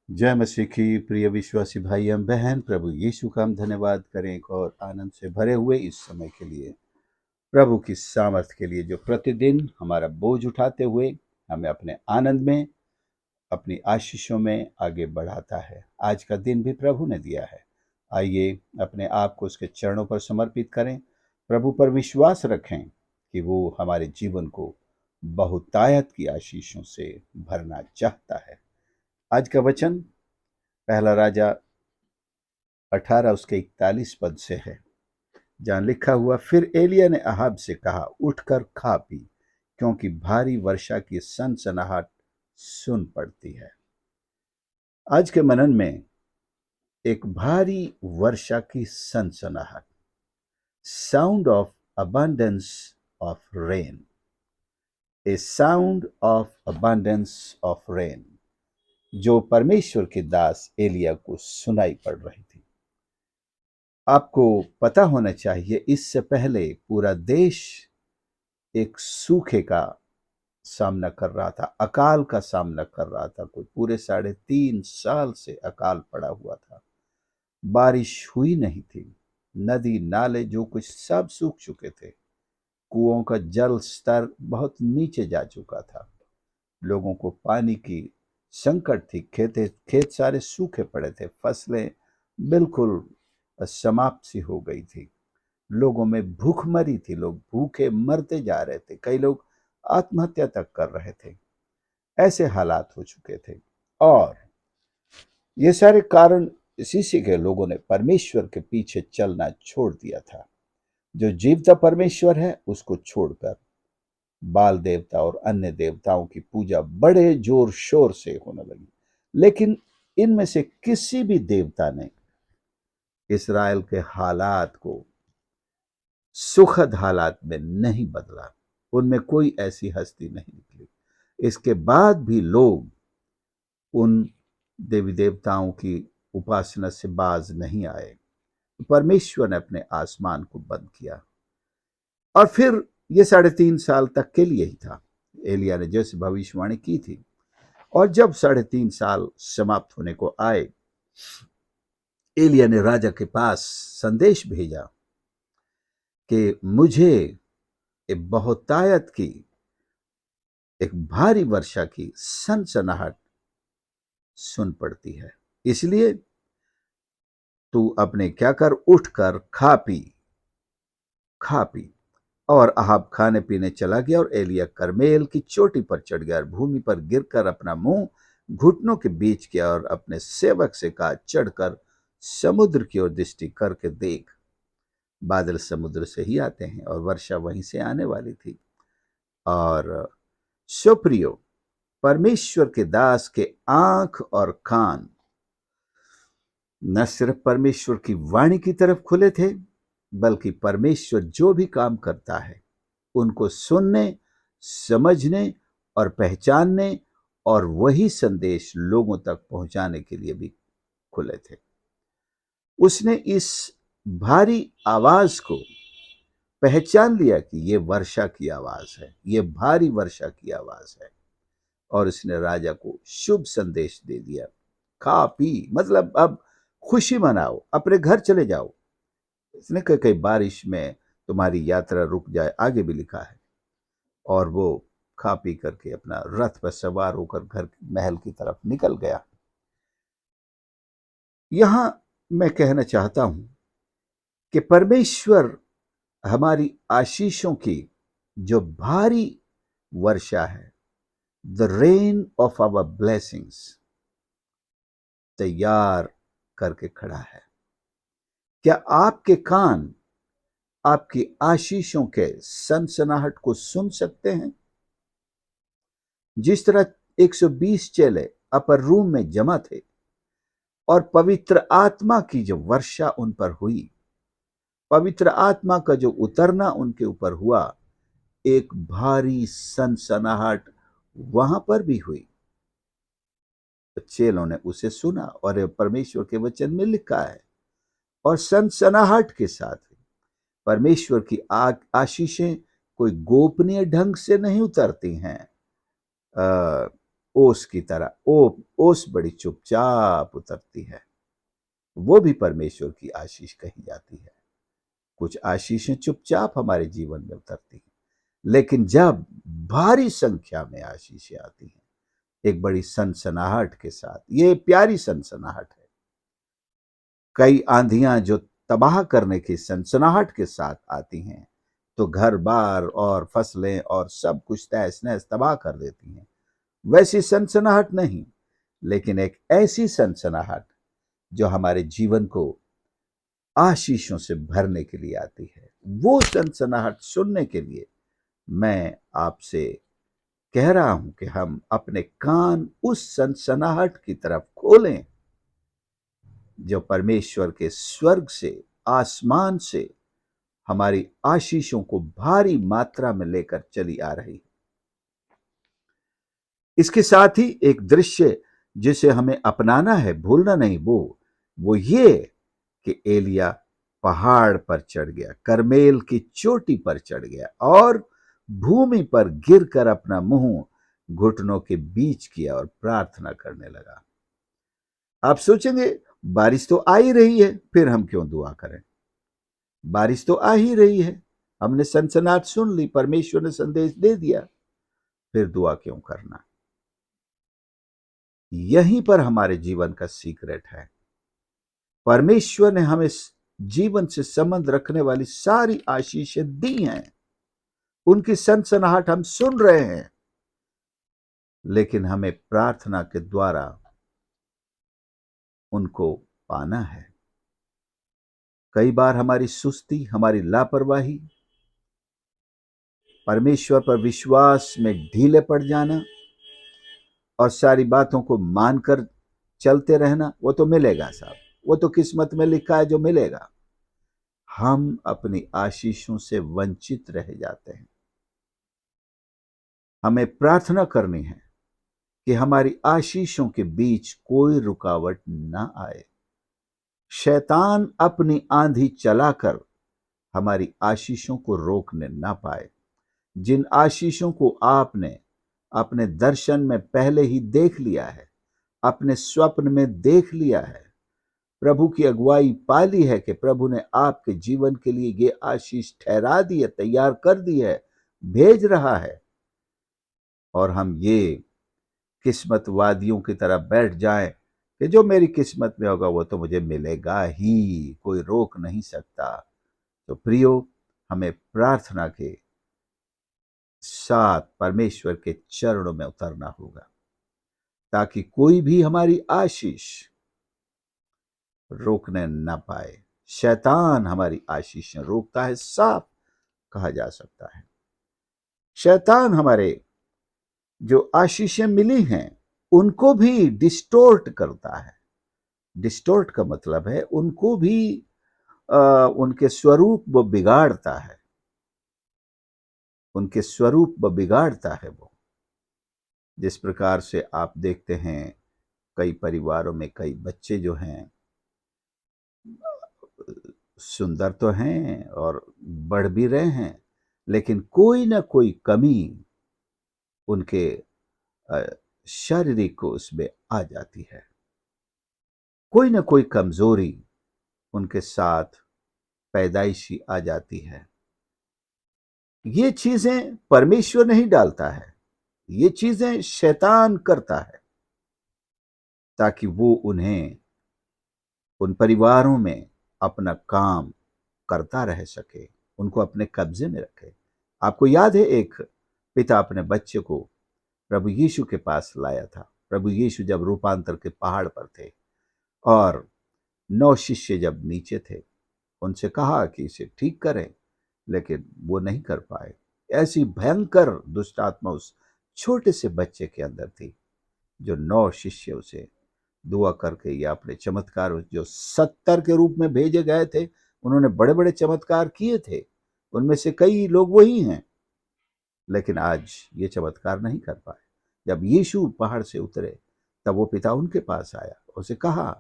जय मसीह की प्रिय विश्वासी भाई एवं बहन, प्रभु यीशु का हम धन्यवाद करें एक और आनंद से भरे हुए इस समय के लिए, प्रभु की सामर्थ के लिए जो प्रतिदिन हमारा बोझ उठाते हुए हमें अपने आनंद में, अपनी आशीषों में आगे बढ़ाता है। आज का दिन भी प्रभु ने दिया है। आइए अपने आप को उसके चरणों पर समर्पित करें, प्रभु पर विश्वास रखें कि वो हमारे जीवन को बहुतायत की आशीषों से भरना चाहता है। आज का वचन पहला राजा 18 उसके 41 पद से है, जहां लिखा हुआ, फिर एलिया ने अहाब से कहा, उठकर खा पी, क्योंकि भारी वर्षा की सनसनाहट सुन पड़ती है। आज के मनन में एक भारी वर्षा की सनसनाहट, sound of abundance of rain, a sound of abundance of rain, जो परमेश्वर के दास एलिया को सुनाई पड़ रही थी। आपको पता होना चाहिए, इससे पहले पूरा देश एक सूखे का सामना कर रहा था, अकाल का सामना कर रहा था। कोई पूरे 3.5 साल से अकाल पड़ा हुआ था, बारिश हुई नहीं थी, नदी नाले जो कुछ सब सूख चुके थे, कुओं का जल स्तर बहुत नीचे जा चुका था, लोगों को पानी की संकट थी, खेत सारे सूखे पड़े थे, फसलें बिल्कुल समाप्त सी हो गई थी, लोगों में भूखमरी थी, लोग भूखे मरते जा रहे थे, कई लोग आत्महत्या तक कर रहे थे। ऐसे हालात हो चुके थे और ये सारे कारण इसी से के लोगों ने परमेश्वर के पीछे चलना छोड़ दिया था। जो जीवता परमेश्वर है उसको छोड़कर बाल देवता और अन्य देवताओं की पूजा बड़े जोर शोर से होने लगी। लेकिन इनमें से किसी भी देवता ने इस्राएल के हालात को सुखद हालात में नहीं बदला, उनमें कोई ऐसी हस्ती नहीं निकली। इसके बाद भी लोग उन देवी देवताओं की उपासना से बाज नहीं आए। परमेश्वर ने अपने आसमान को बंद किया और फिर ये 3.5 साल तक के लिए ही था। एलिया ने जैसे भविष्यवाणी की थी, और जब 3.5 साल समाप्त होने को आए, एलिया ने राजा के पास संदेश भेजा कि मुझे एक बहुतायत की, एक भारी वर्षा की सनसनाहट सुन पड़ती है, इसलिए तू अपने क्या कर, उठकर खा पी। और अहाब खाने पीने चला गया और एलिया करमेल की चोटी पर चढ़ गया और भूमि पर गिरकर अपना मुंह घुटनों के बीच किया और अपने सेवक से कहा, चढ़कर समुद्र की ओर दृष्टि करके देख, बादल समुद्र से ही आते हैं और वर्षा वहीं से आने वाली थी। और सुप्रियो, परमेश्वर के दास के आंख और कान न सिर्फ परमेश्वर की वाणी की तरफ खुले थे, बल्कि परमेश्वर जो भी काम करता है उनको सुनने, समझने और पहचानने और वही संदेश लोगों तक पहुंचाने के लिए भी खुले थे। उसने इस भारी आवाज को पहचान लिया कि ये वर्षा की आवाज है, ये भारी वर्षा की आवाज है, और उसने राजा को शुभ संदेश दे दिया। खा पी मतलब अब खुशी मनाओ, अपने घर चले जाओ। इसने कहा कई बारिश में तुम्हारी यात्रा रुक जाए, आगे भी लिखा है। और वो खा पी करके अपना रथ पर सवार होकर घर महल की तरफ निकल गया। यहां मैं कहना चाहता हूं कि परमेश्वर हमारी आशीषों की जो भारी वर्षा है, the rain of our blessings, तैयार करके खड़ा है। क्या आपके कान आपकी आशीषों के सनसनाहट को सुन सकते हैं? जिस तरह 120 चेले अपर रूम में जमा थे और पवित्र आत्मा की जो वर्षा उन पर हुई, पवित्र आत्मा का जो उतरना उनके ऊपर हुआ, एक भारी सनसनाहट वहां पर भी हुई। चेलों ने उसे सुना और परमेश्वर के वचन में लिखा है, और सनसनाहट के साथ परमेश्वर की आशीषें कोई गोपनीय ढंग से नहीं उतरती हैं। ओस की तरह ओस बड़ी चुपचाप उतरती है। वो भी परमेश्वर की आशीष कही जाती है। कुछ आशीषें चुपचाप हमारे जीवन में उतरती हैं, लेकिन जब भारी संख्या में आशीषें आती हैं, एक बड़ी सनसनाहट के साथ, ये प्यारी सनसनाहट है। कई आंधियां जो तबाह करने की सनसनाहट के साथ आती हैं, तो घर बार और फसलें और सब कुछ तहस नहस तबाह कर देती हैं। वैसी सनसनाहट नहीं, लेकिन एक ऐसी सनसनाहट जो हमारे जीवन को आशीषों से भरने के लिए आती है। वो सनसनाहट सुनने के लिए मैं आपसे कह रहा हूं कि हम अपने कान उस सनसनाहट की तरफ खोलें जो परमेश्वर के स्वर्ग से, आसमान से हमारी आशीषों को भारी मात्रा में लेकर चली आ रही है। इसके साथ ही एक दृश्य जिसे हमें अपनाना है, भूलना नहीं, वो ये कि एलिया पहाड़ पर चढ़ गया, करमेल की चोटी पर चढ़ गया और भूमि पर गिरकर अपना मुंह घुटनों के बीच किया और प्रार्थना करने लगा। आप सोचेंगे बारिश तो आ ही रही है, फिर हम क्यों दुआ करें? बारिश तो आ ही रही है, हमने सनसनाहट सुन ली, परमेश्वर ने संदेश दे दिया, फिर दुआ क्यों करना? यहीं पर हमारे जीवन का सीक्रेट है। परमेश्वर ने हमें जीवन से संबंध रखने वाली सारी आशीषें दी हैं, उनकी सनसनाहट हम सुन रहे हैं, लेकिन हमें प्रार्थना के द्वारा उनको पाना है। कई बार हमारी सुस्ती, हमारी लापरवाही, परमेश्वर पर विश्वास में ढीले पड़ जाना और सारी बातों को मानकर चलते रहना, वो तो मिलेगा साहब, वो तो किस्मत में लिखा है जो मिलेगा। हम अपनी आशीषों से वंचित रह जाते हैं। हमें प्रार्थना करनी है कि हमारी आशीषों के बीच कोई रुकावट ना आए। शैतान अपनी आंधी चलाकर हमारी आशीषों को रोकने ना पाए। जिन आशीषों को आपने अपने दर्शन में पहले ही देख लिया है, अपने स्वप्न में देख लिया है, प्रभु की अगुवाई पा ली है कि प्रभु ने आपके जीवन के लिए ये आशीष ठहरा दी है, तैयार कर दी है, भेज रहा है, और हम ये किस्मतवादियों की तरह बैठ जाएं कि जो मेरी किस्मत में होगा वो तो मुझे मिलेगा ही, कोई रोक नहीं सकता। तो प्रियो, हमें प्रार्थना के साथ परमेश्वर के चरणों में उतरना होगा ताकि कोई भी हमारी आशीष रोकने न पाए। शैतान हमारी आशीषें रोकता है, साफ कहा जा सकता है। शैतान हमारे जो आशीषें मिली हैं उनको भी डिस्टोर्ट करता है। डिस्टोर्ट का मतलब है उनको भी उनके स्वरूप वो बिगाड़ता है, उनके स्वरूप वो बिगाड़ता है। वो जिस प्रकार से आप देखते हैं कई परिवारों में कई बच्चे जो हैं सुंदर तो हैं और बढ़ भी रहे हैं, लेकिन कोई ना कोई कमी उनके शारीरिक को उसमें आ जाती है, कोई ना कोई कमजोरी उनके साथ पैदाइशी आ जाती है। ये चीजें परमेश्वर नहीं डालता है, ये चीजें शैतान करता है ताकि वो उन्हें उन परिवारों में अपना काम करता रह सके, उनको अपने कब्जे में रखे। आपको याद है एक पिता अपने बच्चे को प्रभु यीशु के पास लाया था। प्रभु यीशु जब रूपांतर के पहाड़ पर थे और 9 शिष्य जब नीचे थे, उनसे कहा कि इसे ठीक करें, लेकिन वो नहीं कर पाए। ऐसी भयंकर दुष्ट आत्मा उस छोटे से बच्चे के अंदर थी। जो 9 शिष्य उसे दुआ करके या अपने चमत्कार, जो 70 के रूप में भेजे गए थे, उन्होंने बड़े बड़े चमत्कार किए थे, उनमें से कई लोग वही हैं, लेकिन आज ये चमत्कार नहीं कर पाए। जब यीशु पहाड़ से उतरे तब वो पिता उनके पास आया, उसे कहा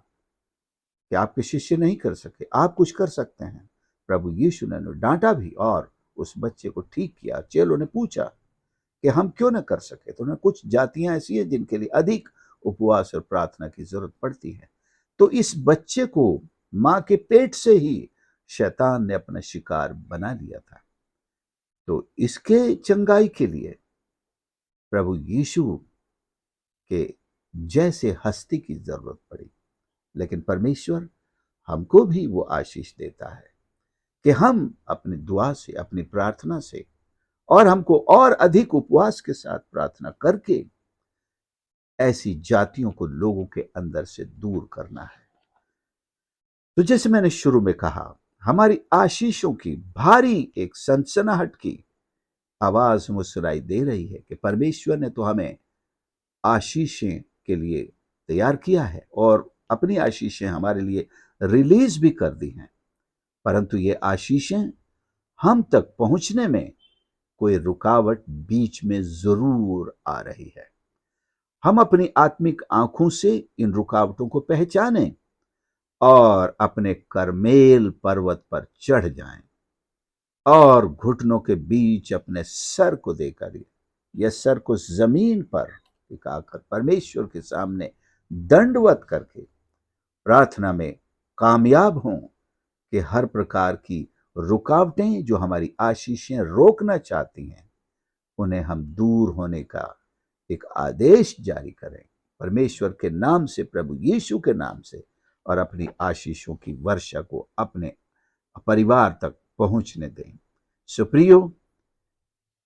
कि आपके शिष्य नहीं कर सके, आप कुछ कर सकते हैं। प्रभु यीशु ने डांटा भी और उस बच्चे को ठीक किया। चेलों ने पूछा कि हम क्यों न कर सके। तो ना कुछ जातियां ऐसी हैं जिनके लिए अधिक उपवास और प्रार्थना की जरूरत पड़ती है। तो इस बच्चे को मां के पेट से ही शैतान ने अपना शिकार बना लिया था। तो इसके चंगाई के लिए प्रभु यीशु के जैसे हस्ती की जरूरत पड़ी। लेकिन परमेश्वर हमको भी वो आशीष देता है कि हम अपनी दुआ से, अपनी प्रार्थना से, और हमको और अधिक उपवास के साथ प्रार्थना करके ऐसी जातियों को लोगों के अंदर से दूर करना है। तो जैसे मैंने शुरू में कहा, हमारी आशीषों की भारी एक सनसनाहट की आवाज मुस्कुराई दे रही है कि परमेश्वर ने तो हमें आशीषें के लिए तैयार किया है और अपनी आशीषें हमारे लिए रिलीज भी कर दी हैं। परंतु ये आशीषें हम तक पहुंचने में कोई रुकावट बीच में जरूर आ रही है। हम अपनी आत्मिक आंखों से इन रुकावटों को पहचानें और अपने करमेल पर्वत पर चढ़ जाएं और घुटनों के बीच अपने सर को देकर या सर को जमीन पर टिकाकर परमेश्वर के सामने दंडवत करके प्रार्थना में कामयाब हों कि हर प्रकार की रुकावटें जो हमारी आशीषें रोकना चाहती हैं उन्हें हम दूर होने का एक आदेश जारी करें परमेश्वर के नाम से, प्रभु यीशु के नाम से, और अपनी आशीषों की वर्षा को अपने परिवार तक पहुंचने दें। सुप्रियो,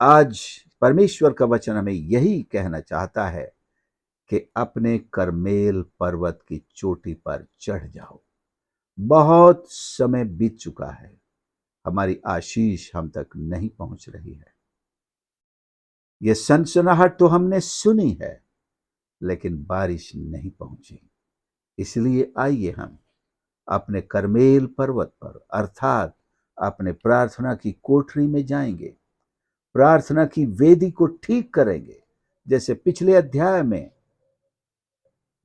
आज परमेश्वर का वचन हमें यही कहना चाहता है कि अपने करमेल पर्वत की चोटी पर चढ़ जाओ। बहुत समय बीत चुका है, हमारी आशीष हम तक नहीं पहुंच रही है। यह सनसनाहट तो हमने सुनी है, लेकिन बारिश नहीं पहुंची। इसलिए आइए हम अपने करमेल पर्वत पर अर्थात अपने प्रार्थना की कोठरी में जाएंगे, प्रार्थना की वेदी को ठीक करेंगे। जैसे पिछले अध्याय में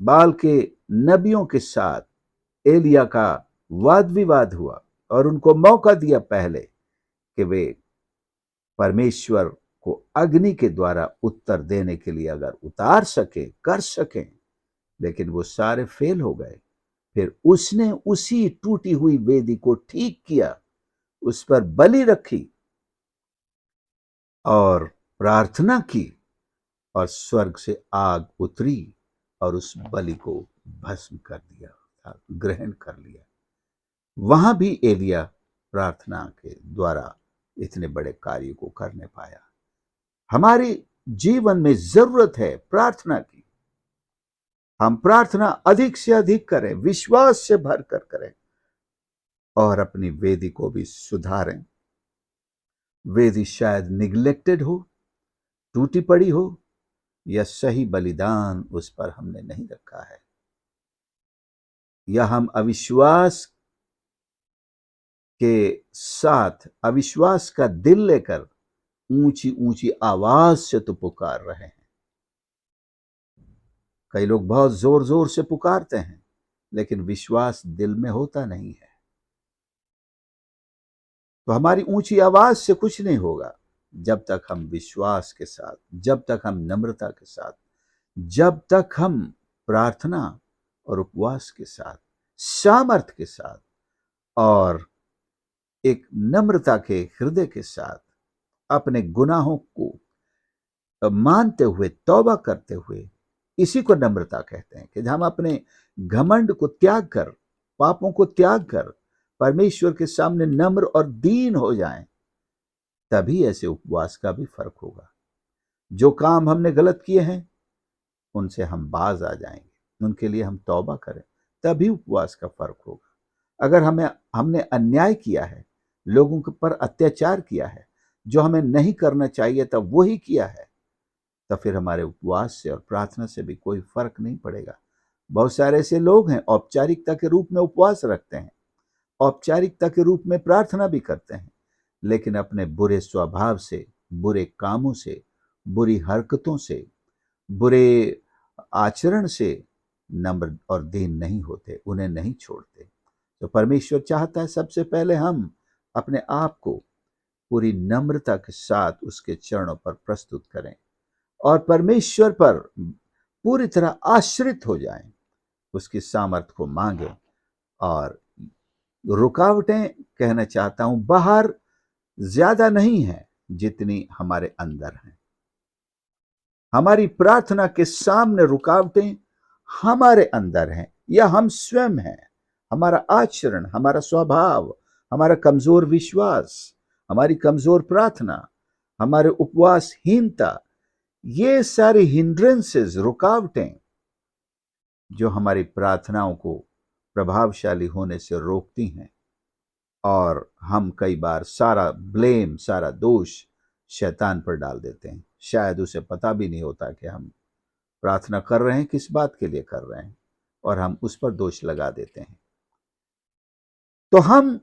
बाल के नबियों के साथ एलिया का वाद विवाद हुआ और उनको मौका दिया पहले कि वे परमेश्वर को अग्नि के द्वारा उत्तर देने के लिए अगर उतार सके, कर सकें, लेकिन वो सारे फेल हो गए। फिर उसने उसी टूटी हुई वेदी को ठीक किया, उस पर बलि रखी और प्रार्थना की और स्वर्ग से आग उतरी और उस बलि को भस्म कर दिया, ग्रहण कर लिया। वहां भी एलिया प्रार्थना के द्वारा इतने बड़े कार्य को करने पाया। हमारे जीवन में जरूरत है प्रार्थना की। हम प्रार्थना अधिक से अधिक करें, विश्वास से भरकर करें और अपनी वेदी को भी सुधारें। वेदी शायद निग्लेक्टेड हो, टूटी पड़ी हो, या सही बलिदान उस पर हमने नहीं रखा है, या हम अविश्वास के साथ अविश्वास का दिल लेकर ऊंची ऊंची आवाज से तो पुकार रहे हैं। कई लोग बहुत जोर जोर से पुकारते हैं, लेकिन विश्वास दिल में होता नहीं है। तो हमारी ऊंची आवाज से कुछ नहीं होगा जब तक हम विश्वास के साथ, जब तक हम नम्रता के साथ, जब तक हम प्रार्थना और उपवास के साथ, सामर्थ के साथ और एक नम्रता के हृदय के साथ अपने गुनाहों को मानते हुए, तौबा करते हुए, इसी को नम्रता कहते हैं कि हम अपने घमंड को त्याग कर, पापों को त्याग कर परमेश्वर के सामने नम्र और दीन हो जाएं, तभी ऐसे उपवास का भी फर्क होगा। जो काम हमने गलत किए हैं उनसे हम बाज आ जाएंगे, उनके लिए हम तौबा करें, तभी उपवास का फर्क होगा। अगर हमने अन्याय किया है, लोगों के पर अत्याचार किया है, जो हमें नहीं करना चाहिए था वही किया है, तो फिर हमारे उपवास से और प्रार्थना से भी कोई फर्क नहीं पड़ेगा। बहुत सारे ऐसे लोग हैं औपचारिकता के रूप में उपवास रखते हैं, औपचारिकता के रूप में प्रार्थना भी करते हैं, लेकिन अपने बुरे स्वभाव से, बुरे कामों से, बुरी हरकतों से, बुरे आचरण से नम्र और दीन नहीं होते, उन्हें नहीं छोड़ते। तो परमेश्वर चाहता है सबसे पहले हम अपने आप को पूरी नम्रता के साथ उसके चरणों पर प्रस्तुत करें और परमेश्वर पर पूरी तरह आश्रित हो जाएं, उसकी सामर्थ को मांगे। और रुकावटें, कहना चाहता हूं, बाहर ज्यादा नहीं है जितनी हमारे अंदर है। हमारी प्रार्थना के सामने रुकावटें हमारे अंदर हैं या हम स्वयं हैं। हमारा आचरण, हमारा स्वभाव, हमारा कमजोर विश्वास, हमारी कमजोर प्रार्थना, हमारे उपवासहीनता, ये सारी हिंड्रेंसेस, रुकावटें जो हमारी प्रार्थनाओं को प्रभावशाली होने से रोकती हैं। और हम कई बार सारा ब्लेम, सारा दोष शैतान पर डाल देते हैं। शायद उसे पता भी नहीं होता कि हम प्रार्थना कर रहे हैं, किस बात के लिए कर रहे हैं, और हम उस पर दोष लगा देते हैं। तो हम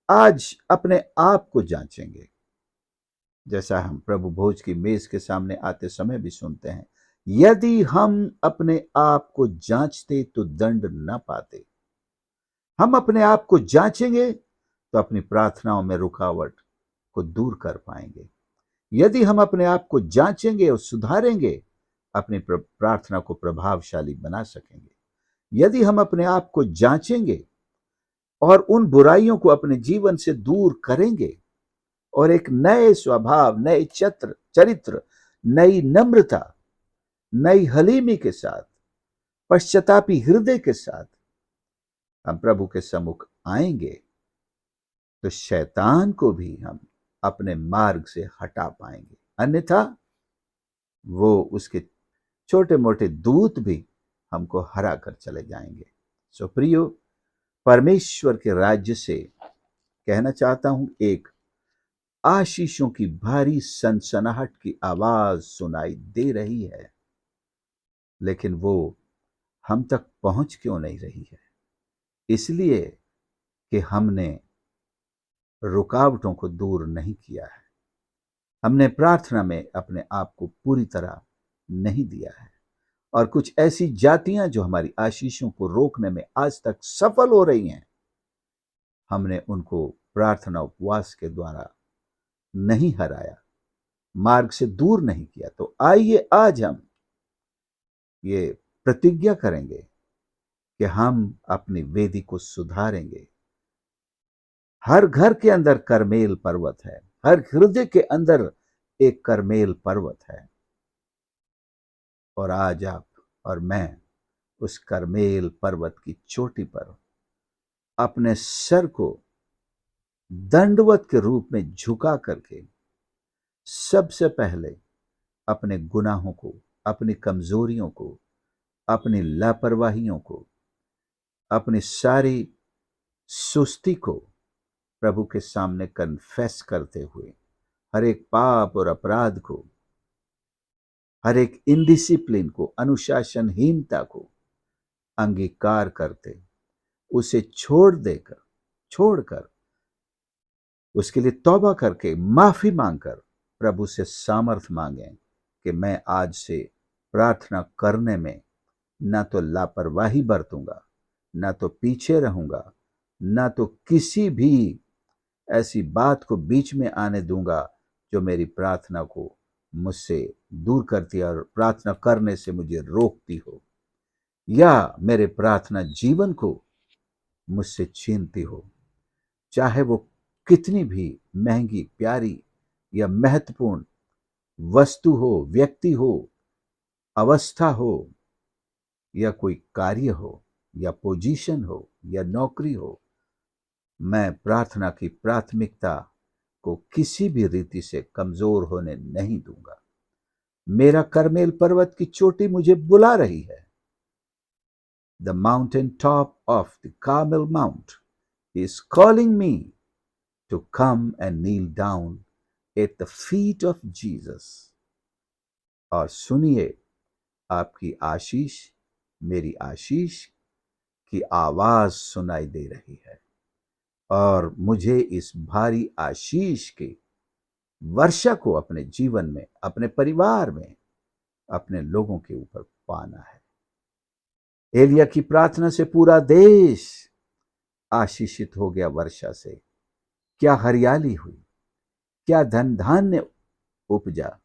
आज अपने आप को जांचेंगे, जैसा हम प्रभु भोज की मेज के सामने आते समय भी सुनते हैं, यदि हम अपने आप को जांचते तो दंड न पाते। हम अपने आप को जांचेंगे तो अपनी प्रार्थनाओं में रुकावट को दूर कर पाएंगे। यदि हम अपने आप को जांचेंगे और सुधारेंगे, अपनी प्रार्थना को प्रभावशाली बना सकेंगे। यदि हम अपने आप को जांचेंगे और उन बुराइयों को अपने जीवन से दूर करेंगे और एक नए स्वभाव, नए चरित्र, नई नम्रता, नई हलीमी के साथ, पश्चातापी हृदय के साथ हम प्रभु के सम्मुख आएंगे, तो शैतान को भी हम अपने मार्ग से हटा पाएंगे। अन्यथा वो, उसके छोटे मोटे दूत भी हमको हरा कर चले जाएंगे। सो प्रियो, परमेश्वर के राज्य से कहना चाहता हूं, एक आशीषों की भारी सनसनाहट की आवाज सुनाई दे रही है, लेकिन वो हम तक पहुंच क्यों नहीं रही है? इसलिए कि हमने रुकावटों को दूर नहीं किया है। हमने प्रार्थना में अपने आप को पूरी तरह नहीं दिया है। और कुछ ऐसी जातियां जो हमारी आशीषों को रोकने में आज तक सफल हो रही हैं, हमने उनको प्रार्थना उपवास के द्वारा नहीं हराया, मार्ग से दूर नहीं किया। तो आइए आज हम ये प्रतिज्ञा करेंगे कि हम अपनी वेदी को सुधारेंगे। हर घर के अंदर करमेल पर्वत है, हर हृदय के अंदर एक करमेल पर्वत है, और आज आप और मैं उस करमेल पर्वत की चोटी पर अपने सर को दंडवत के रूप में झुका करके सबसे पहले अपने गुनाहों को, अपनी कमजोरियों को, अपनी लापरवाहियों को, अपनी सारी सुस्ती को प्रभु के सामने कन्फेस करते हुए, हर एक पाप और अपराध को, हर एक इनडिसिप्लिन को, अनुशासनहीनता को अंगीकार करते, उसे छोड़कर उसके लिए तौबा करके, माफी मांगकर प्रभु से सामर्थ मांगें कि मैं आज से प्रार्थना करने में ना तो लापरवाही बरतूंगा, ना तो पीछे रहूंगा, ना तो किसी भी ऐसी बात को बीच में आने दूंगा जो मेरी प्रार्थना को मुझसे दूर करती है और प्रार्थना करने से मुझे रोकती हो, या मेरे प्रार्थना जीवन को मुझसे छीनती हो। चाहे वो कितनी भी महंगी, प्यारी या महत्वपूर्ण वस्तु हो, व्यक्ति हो, अवस्था हो, या कोई कार्य हो, या पोजीशन हो, या नौकरी हो, मैं प्रार्थना की प्राथमिकता को किसी भी रीति से कमजोर होने नहीं दूंगा। मेरा करमेल पर्वत की चोटी मुझे बुला रही है। The mountain top of the Carmel Mount is calling me to come and kneel down at the feet of Jesus. और सुनिए, आपकी आशीष, मेरी आशीष की आवाज सुनाई दे रही है, और मुझे इस भारी आशीष की वर्षा को अपने जीवन में, अपने परिवार में, अपने लोगों के ऊपर पाना है। एलिया की प्रार्थना से पूरा देश आशीषित हो गया वर्षा से। क्या हरियाली हुई, क्या धन धान्य उपजा,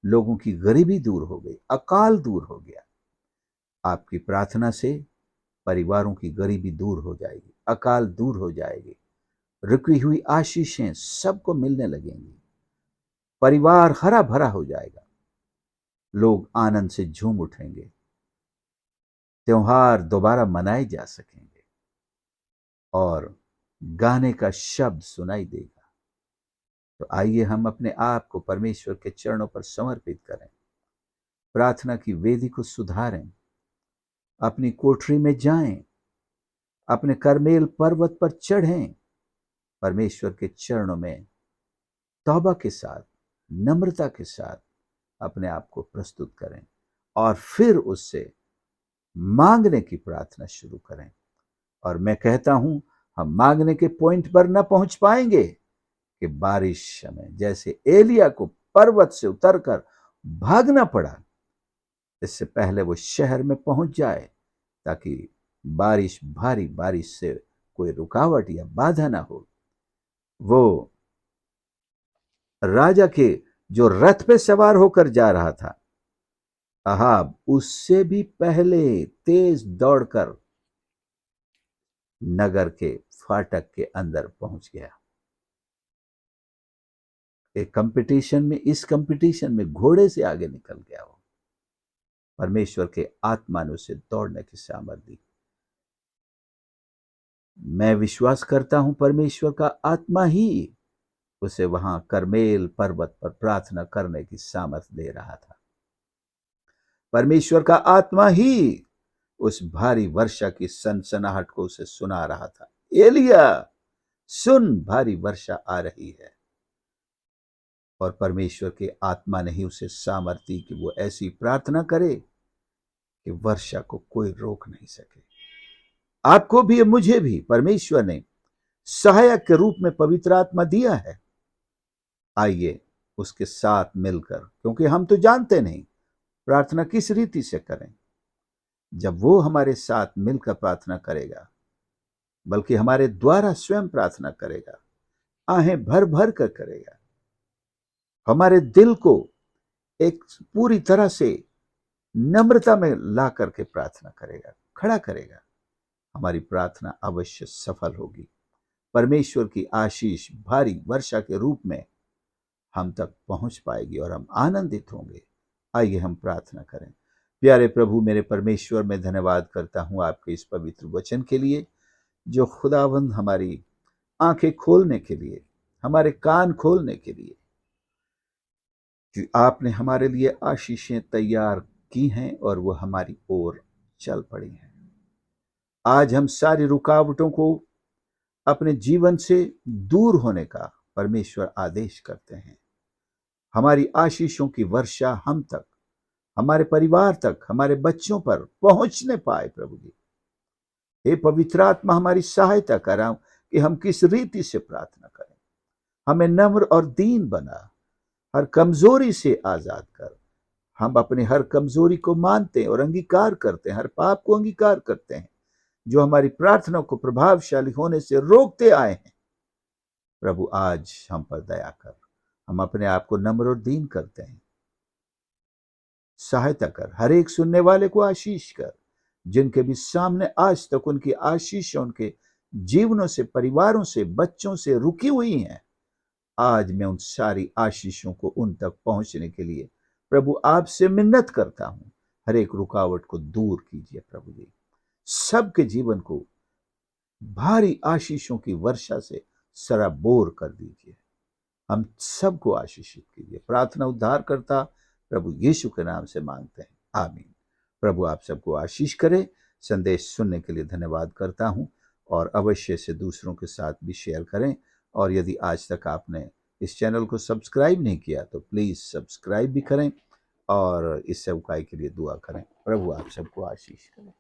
लोगों की गरीबी दूर हो गई, अकाल दूर हो गया। आपकी प्रार्थना से परिवारों की गरीबी दूर हो जाएगी, अकाल दूर हो जाएगी, रुकी हुई आशीषें सबको मिलने लगेंगी, परिवार हरा भरा हो जाएगा, लोग आनंद से झूम उठेंगे, त्योहार दोबारा मनाए जा सकेंगे और गाने का शब्द सुनाई देगा। तो आइए हम अपने आप को परमेश्वर के चरणों पर समर्पित करें, प्रार्थना की वेदी को सुधारें, अपनी कोठरी में जाएं, अपने करमेल पर्वत पर चढ़ें, परमेश्वर के चरणों में तौबा के साथ, नम्रता के साथ अपने आप को प्रस्तुत करें और फिर उससे मांगने की प्रार्थना शुरू करें। और मैं कहता हूं, हम मांगने के पॉइंट पर न पहुंच पाएंगे कि बारिश में जैसे एलिया को पर्वत से उतरकर भागना पड़ा, इससे पहले वो शहर में पहुंच जाए ताकि बारिश, भारी बारिश से कोई रुकावट या बाधा ना हो। वो राजा के जो रथ पे सवार होकर जा रहा था, अहाब उससे भी पहले तेज दौड़कर नगर के फाटक के अंदर पहुंच गया। एक कंपटीशन में, इस कंपटीशन में घोड़े से आगे निकल गया वो। परमेश्वर के आत्मा ने उसे दौड़ने की सामर्थ दी। मैं विश्वास करता हूं परमेश्वर का आत्मा ही उसे वहां करमेल पर्वत पर प्रार्थना करने की सामर्थ दे रहा था। परमेश्वर का आत्मा ही उस भारी वर्षा की सनसनाहट को उसे सुना रहा था। एलिया सुन, भारी वर्षा आ रही है। और परमेश्वर के आत्मा ने ही उसे सामर्थ दी कि वो ऐसी प्रार्थना करे कि वर्षा को कोई रोक नहीं सके। आपको भी, मुझे भी परमेश्वर ने सहायक के रूप में पवित्र आत्मा दिया है। आइए उसके साथ मिलकर, क्योंकि हम तो जानते नहीं प्रार्थना किस रीति से करें, जब वो हमारे साथ मिलकर प्रार्थना करेगा, बल्कि हमारे द्वारा स्वयं प्रार्थना करेगा, आहें भर भर कर करेगा, हमारे दिल को एक पूरी तरह से नम्रता में ला करके प्रार्थना करेगा, खड़ा करेगा, हमारी प्रार्थना अवश्य सफल होगी। परमेश्वर की आशीष भारी वर्षा के रूप में हम तक पहुंच पाएगी और हम आनंदित होंगे। आइए हम प्रार्थना करें। प्यारे प्रभु, मेरे परमेश्वर, मैं धन्यवाद करता हूं आपके इस पवित्र वचन के लिए, जो खुदावंद हमारी आंखें खोलने के लिए, हमारे कान खोलने के लिए, कि आपने हमारे लिए आशीषें तैयार की हैं और वो हमारी ओर चल पड़ी हैं। आज हम सारी रुकावटों को अपने जीवन से दूर होने का परमेश्वर आदेश करते हैं। हमारी आशीषों की वर्षा हम तक, हमारे परिवार तक, हमारे बच्चों पर पहुंचने पाए। प्रभु जी, हे पवित्र आत्मा, हमारी सहायता कराओ कि हम किस रीति से प्रार्थना करें। हमें नम्र और दीन बना, हर कमजोरी से आजाद कर। हम अपने हर कमजोरी को मानते हैं और अंगीकार करते हैं, हर पाप को अंगीकार करते हैं जो हमारी प्रार्थना को प्रभावशाली होने से रोकते आए हैं। प्रभु, आज हम पर दया कर। हम अपने आप को नम्र और दीन करते हैं। सहायता कर, हर एक सुनने वाले को आशीष कर, जिनके भी सामने आज तक उनकी आशीष उनके जीवनों से, परिवारों से, बच्चों से रुकी हुई हैं। आज मैं उन सारी आशीषों को उन तक पहुंचने के लिए प्रभु आपसे मिन्नत करता हूं। हर एक रुकावट को दूर कीजिए प्रभु जी, सबके जीवन को भारी आशीषों की वर्षा से सराबोर कर दीजिए। हम सबको आशीषित कीजिए। प्रार्थना उद्धार करता प्रभु यीशु के नाम से मांगते हैं, आमीन। प्रभु आप सबको आशीष करे। संदेश सुनने के लिए धन्यवाद करता हूं और अवश्य से दूसरों के साथ भी शेयर करें। और यदि आज तक आपने इस चैनल को सब्सक्राइब नहीं किया तो प्लीज सब्सक्राइब भी करें और इस सेवकाई के लिए दुआ करें। प्रभु आप सबको आशीष करें।